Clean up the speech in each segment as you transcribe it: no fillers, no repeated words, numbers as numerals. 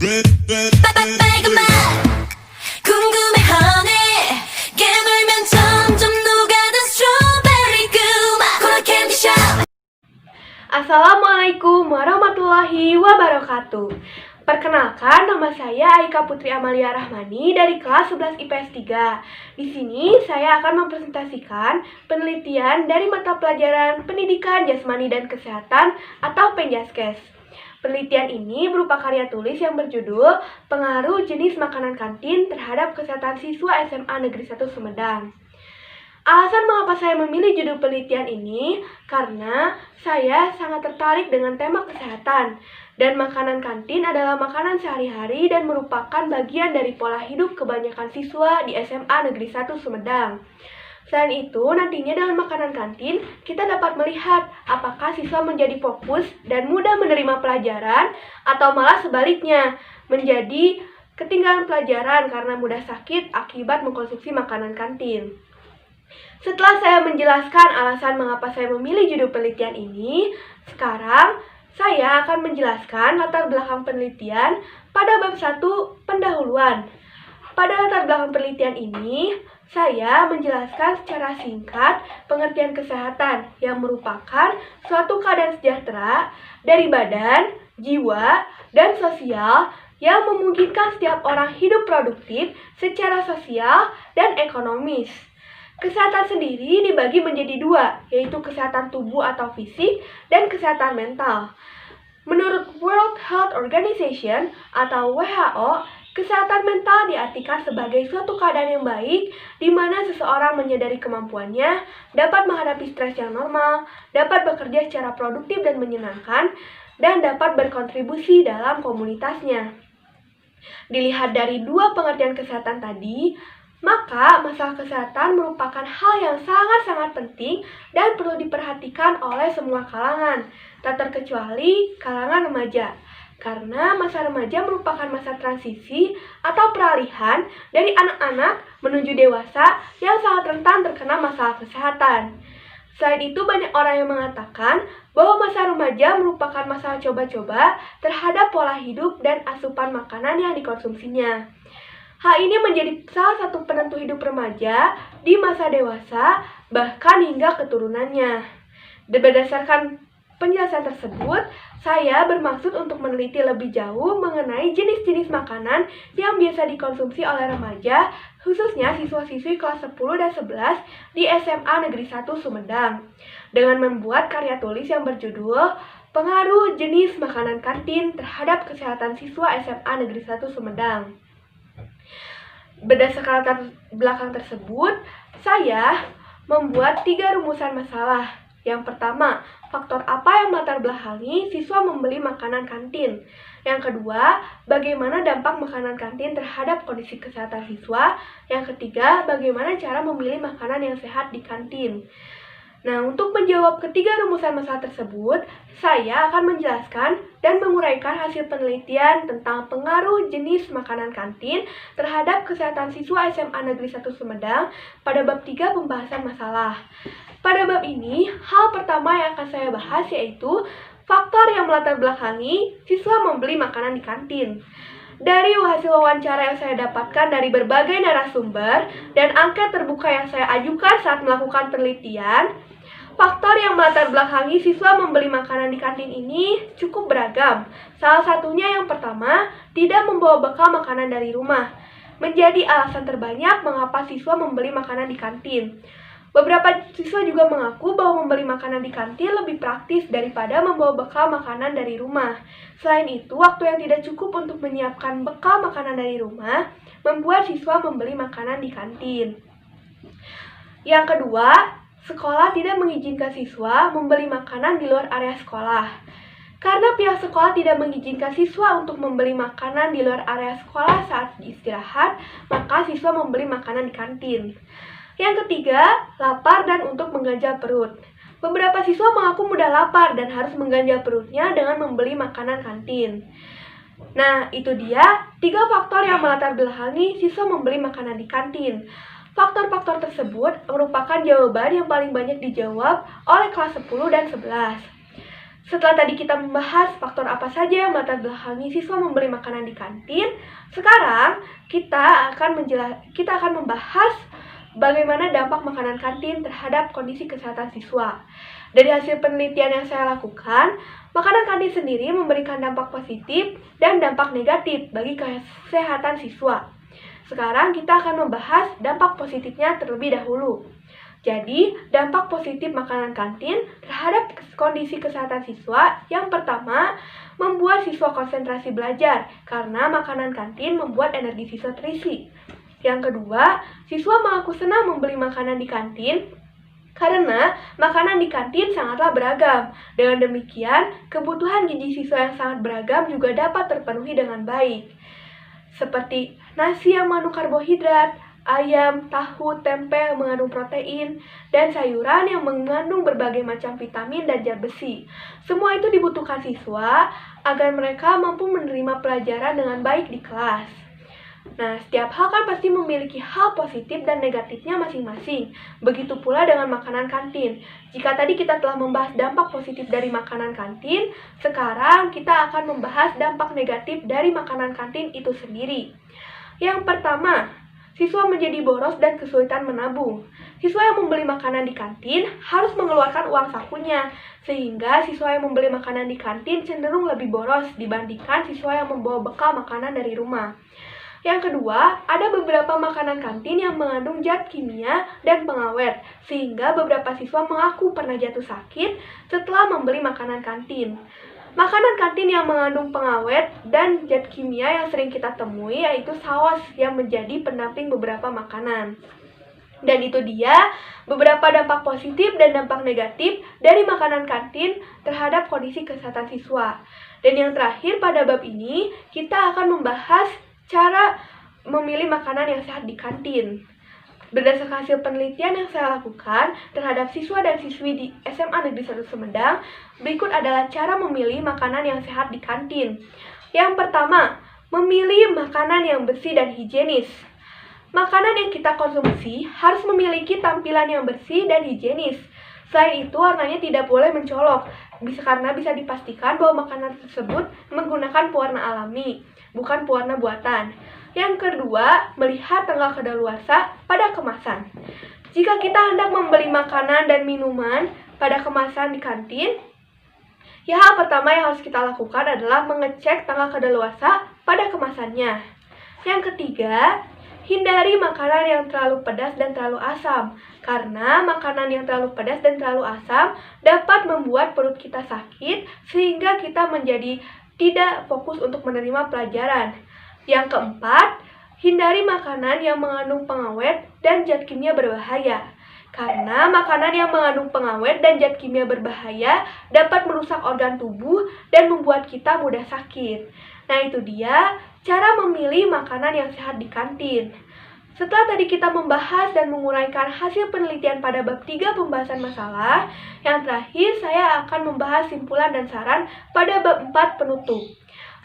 빨간맛 궁금해하네 깨물면 점점 녹아든 strawberry gum 콜라 캔디샵. Assalamualaikum warahmatullahi wabarakatuh. Perkenalkan, nama saya Aika Putri Amalia Rahmani dari kelas 11 IPS 3. Di sini saya akan mempresentasikan penelitian dari mata pelajaran Pendidikan Jasmani dan Kesehatan atau Penjaskes. Penelitian ini berupa karya tulis yang berjudul Pengaruh Jenis Makanan Kantin Terhadap Kesehatan Siswa SMA Negeri 1 Sumedang. Alasan mengapa saya memilih judul penelitian ini karena saya sangat tertarik dengan tema kesehatan dan makanan kantin adalah makanan sehari-hari dan merupakan bagian dari pola hidup kebanyakan siswa di SMA Negeri 1 Sumedang. Selain itu, nantinya dengan makanan kantin, kita dapat melihat apakah siswa menjadi fokus dan mudah menerima pelajaran atau malah sebaliknya, menjadi ketinggalan pelajaran karena mudah sakit akibat mengkonsumsi makanan kantin. Setelah saya menjelaskan alasan mengapa saya memilih judul penelitian ini, sekarang saya akan menjelaskan latar belakang penelitian pada bab 1 pendahuluan. Pada latar belakang penelitian ini, saya menjelaskan secara singkat pengertian kesehatan yang merupakan suatu keadaan sejahtera dari badan, jiwa, dan sosial yang memungkinkan setiap orang hidup produktif secara sosial dan ekonomis. Kesehatan sendiri dibagi menjadi dua, yaitu kesehatan tubuh atau fisik dan kesehatan mental. Menurut World Health Organization atau WHO, kesehatan mental diartikan sebagai suatu keadaan yang baik di mana seseorang menyadari kemampuannya, dapat menghadapi stres yang normal, dapat bekerja secara produktif dan menyenangkan, dan dapat berkontribusi dalam komunitasnya. Dilihat dari dua pengertian kesehatan tadi, maka masalah kesehatan merupakan hal yang sangat-sangat penting dan perlu diperhatikan oleh semua kalangan, tak terkecuali kalangan remaja. Karena masa remaja merupakan masa transisi atau peralihan dari anak-anak menuju dewasa yang sangat rentan terkena masalah kesehatan. Selain itu, banyak orang yang mengatakan bahwa masa remaja merupakan masa coba-coba terhadap pola hidup dan asupan makanan yang dikonsumsinya. Hal ini menjadi salah satu penentu hidup remaja di masa dewasa, bahkan hingga keturunannya. Berdasarkan penjelasan tersebut, saya bermaksud untuk meneliti lebih jauh mengenai jenis-jenis makanan yang biasa dikonsumsi oleh remaja, khususnya siswa-siswi kelas 10 dan 11 di SMA Negeri 1 Sumedang, dengan membuat karya tulis yang berjudul Pengaruh Jenis Makanan Kantin Terhadap Kesehatan Siswa SMA Negeri 1 Sumedang. Berdasarkan latar belakang tersebut, saya membuat 3 rumusan masalah. Yang pertama, faktor apa yang melatar belakangi siswa membeli makanan kantin? Yang kedua, bagaimana dampak makanan kantin terhadap kondisi kesehatan siswa? Yang ketiga, bagaimana cara memilih makanan yang sehat di kantin? Nah, untuk menjawab ketiga rumusan masalah tersebut, saya akan menjelaskan dan menguraikan hasil penelitian tentang pengaruh jenis makanan kantin terhadap kesehatan siswa SMA Negeri 1 Sumedang pada bab 3 pembahasan masalah. Pada bab ini, hal pertama yang akan saya bahas yaitu faktor yang melatar belakangi siswa membeli makanan di kantin. Dari hasil wawancara yang saya dapatkan dari berbagai narasumber dan angket terbuka yang saya ajukan saat melakukan penelitian, faktor yang melatar belakangi siswa membeli makanan di kantin ini cukup beragam. Salah satunya yang pertama, tidak membawa bekal makanan dari rumah. Menjadi alasan terbanyak mengapa siswa membeli makanan di kantin. Beberapa siswa juga mengaku bahwa membeli makanan di kantin lebih praktis daripada membawa bekal makanan dari rumah. Selain itu, waktu yang tidak cukup untuk menyiapkan bekal makanan dari rumah membuat siswa membeli makanan di kantin. Yang kedua, sekolah tidak mengizinkan siswa membeli makanan di luar area sekolah. Karena pihak sekolah tidak mengizinkan siswa untuk membeli makanan di luar area sekolah saat istirahat, maka siswa membeli makanan di kantin. Yang ketiga, lapar dan untuk mengganjal perut. Beberapa siswa mengaku mudah lapar dan harus mengganjal perutnya dengan membeli makanan kantin. Nah, itu dia 3 faktor yang melatar belakangi siswa membeli makanan di kantin. Faktor-faktor tersebut merupakan jawaban yang paling banyak dijawab oleh kelas 10 dan 11. Setelah tadi kita membahas faktor apa saja yang melatar belakangi siswa membeli makanan di kantin, sekarang kita akan membahas bagaimana dampak makanan kantin terhadap kondisi kesehatan siswa. Dari hasil penelitian yang saya lakukan, makanan kantin sendiri memberikan dampak positif dan dampak negatif bagi kesehatan siswa. Sekarang kita akan membahas dampak positifnya terlebih dahulu. Jadi, dampak positif makanan kantin terhadap kondisi kesehatan siswa yang pertama, membuat siswa konsentrasi belajar karena makanan kantin membuat energi siswa terisi. Yang kedua, siswa mengaku senang membeli makanan di kantin karena makanan di kantin sangatlah beragam. Dengan demikian, kebutuhan gizi siswa yang sangat beragam juga dapat terpenuhi dengan baik. Seperti nasi yang mengandung karbohidrat, ayam, tahu, tempe yang mengandung protein, dan sayuran yang mengandung berbagai macam vitamin dan zat besi. Semua itu dibutuhkan siswa agar mereka mampu menerima pelajaran dengan baik di kelas. Nah, setiap hal kan pasti memiliki hal positif dan negatifnya masing-masing. Begitu pula dengan makanan kantin. Jika tadi kita telah membahas dampak positif dari makanan kantin, sekarang kita akan membahas dampak negatif dari makanan kantin itu sendiri. Yang pertama, siswa menjadi boros dan kesulitan menabung. Siswa yang membeli makanan di kantin harus mengeluarkan uang sakunya, sehingga siswa yang membeli makanan di kantin cenderung lebih boros dibandingkan siswa yang membawa bekal makanan dari rumah. Yang kedua, ada beberapa makanan kantin yang mengandung zat kimia dan pengawet, sehingga beberapa siswa mengaku pernah jatuh sakit setelah membeli makanan kantin. Makanan kantin yang mengandung pengawet dan zat kimia yang sering kita temui yaitu saus yang menjadi pendamping beberapa makanan. Dan itu dia beberapa dampak positif dan dampak negatif dari makanan kantin terhadap kondisi kesehatan siswa. Dan yang terakhir pada bab ini, kita akan membahas cara memilih makanan yang sehat di kantin. Berdasarkan hasil penelitian yang saya lakukan terhadap siswa dan siswi di SMA Negeri 1 Sumedang, berikut adalah cara memilih makanan yang sehat di kantin. Yang pertama, memilih makanan yang bersih dan higienis. Makanan yang kita konsumsi harus memiliki tampilan yang bersih dan higienis. Selain itu, warnanya tidak boleh mencolok, karena bisa dipastikan bahwa makanan tersebut menggunakan pewarna alami, bukan pewarna buatan. Yang kedua, melihat tanggal kadaluarsa pada kemasan. Jika kita hendak membeli makanan dan minuman pada kemasan di kantin, hal pertama yang harus kita lakukan adalah mengecek tanggal kadaluarsa pada kemasannya. Yang ketiga, hindari makanan yang terlalu pedas dan terlalu asam, karena makanan yang terlalu pedas dan terlalu asam dapat membuat perut kita sakit, sehingga kita menjadi tidak fokus untuk menerima pelajaran. Yang keempat, hindari makanan yang mengandung pengawet dan zat kimia berbahaya. Karena makanan yang mengandung pengawet dan zat kimia berbahaya dapat merusak organ tubuh dan membuat kita mudah sakit. Nah, itu dia cara memilih makanan yang sehat di kantin. Setelah tadi kita membahas dan menguraikan hasil penelitian pada bab 3 pembahasan masalah, yang terakhir saya akan membahas simpulan dan saran pada bab 4 penutup.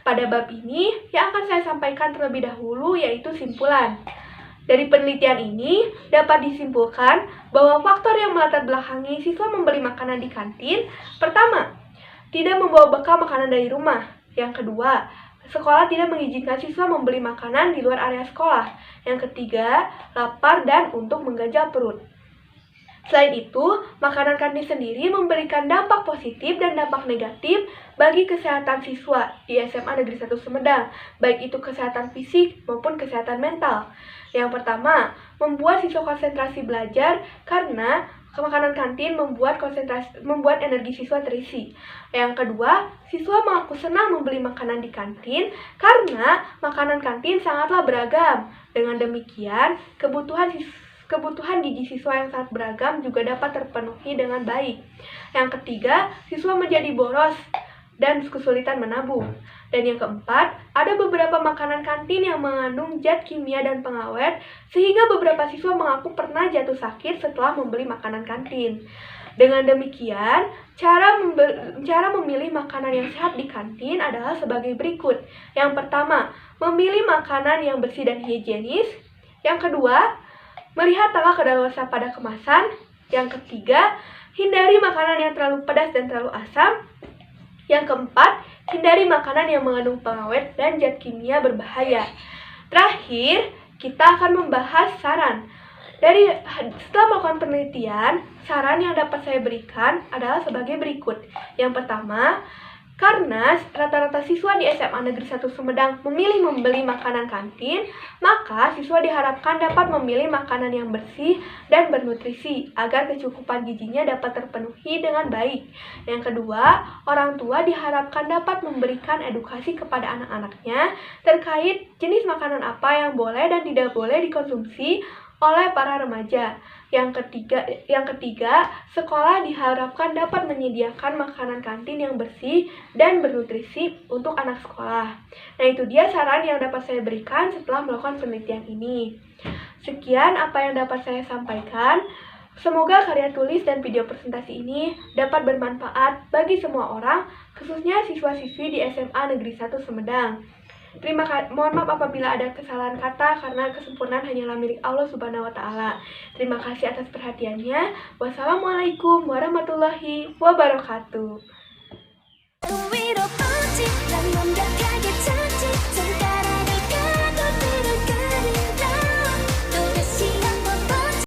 Pada bab ini, yang akan saya sampaikan terlebih dahulu yaitu simpulan. Dari penelitian ini, dapat disimpulkan bahwa faktor yang melatar belakangi siswa membeli makanan di kantin, pertama, tidak membawa bekal makanan dari rumah. Yang kedua, sekolah tidak mengizinkan siswa membeli makanan di luar area sekolah. Yang ketiga, lapar dan untuk mengganjal perut. Selain itu, makanan kantin sendiri memberikan dampak positif dan dampak negatif bagi kesehatan siswa di SMA Negeri 1 Sumedang, baik itu kesehatan fisik maupun kesehatan mental. Yang pertama, membuat siswa konsentrasi belajar karena makanan kantin membuat energi siswa terisi. Yang kedua, siswa mengaku senang membeli makanan di kantin karena makanan kantin sangatlah beragam. Dengan demikian, kebutuhan gizi siswa yang sangat beragam juga dapat terpenuhi dengan baik. Yang ketiga, siswa menjadi boros dan kesulitan menabung. Dan yang keempat, ada beberapa makanan kantin yang mengandung zat kimia dan pengawet, sehingga beberapa siswa mengaku pernah jatuh sakit setelah membeli makanan kantin. Dengan demikian, cara memilih makanan yang sehat di kantin adalah sebagai berikut. Yang pertama, memilih makanan yang bersih dan higienis. Yang kedua, melihat tanggal kadaluarsa pada kemasan. Yang ketiga, hindari makanan yang terlalu pedas dan terlalu asam. Yang keempat, hindari makanan yang mengandung pengawet dan zat kimia berbahaya. Terakhir, kita akan membahas saran. Setelah melakukan penelitian, saran yang dapat saya berikan adalah sebagai berikut. Yang pertama, karena rata-rata siswa di SMA Negeri 1 Sumedang memilih membeli makanan kantin, maka siswa diharapkan dapat memilih makanan yang bersih dan bernutrisi agar kecukupan gizinya dapat terpenuhi dengan baik. Yang kedua, orang tua diharapkan dapat memberikan edukasi kepada anak-anaknya terkait jenis makanan apa yang boleh dan tidak boleh dikonsumsi oleh para remaja. Yang ketiga, sekolah diharapkan dapat menyediakan makanan kantin yang bersih dan bernutrisi untuk anak sekolah. Nah, itu dia saran yang dapat saya berikan setelah melakukan penelitian ini. Sekian apa yang dapat saya sampaikan. Semoga karya tulis dan video presentasi ini dapat bermanfaat bagi semua orang, khususnya siswa-siswi di SMA Negeri 1 Sumedang. Mohon maaf apabila ada kesalahan kata karena kesempurnaan hanyalah milik Allah Subhanahu wa taala. Terima kasih atas perhatiannya. Wassalamualaikum warahmatullahi wabarakatuh. 위로 뻗지 난 완벽해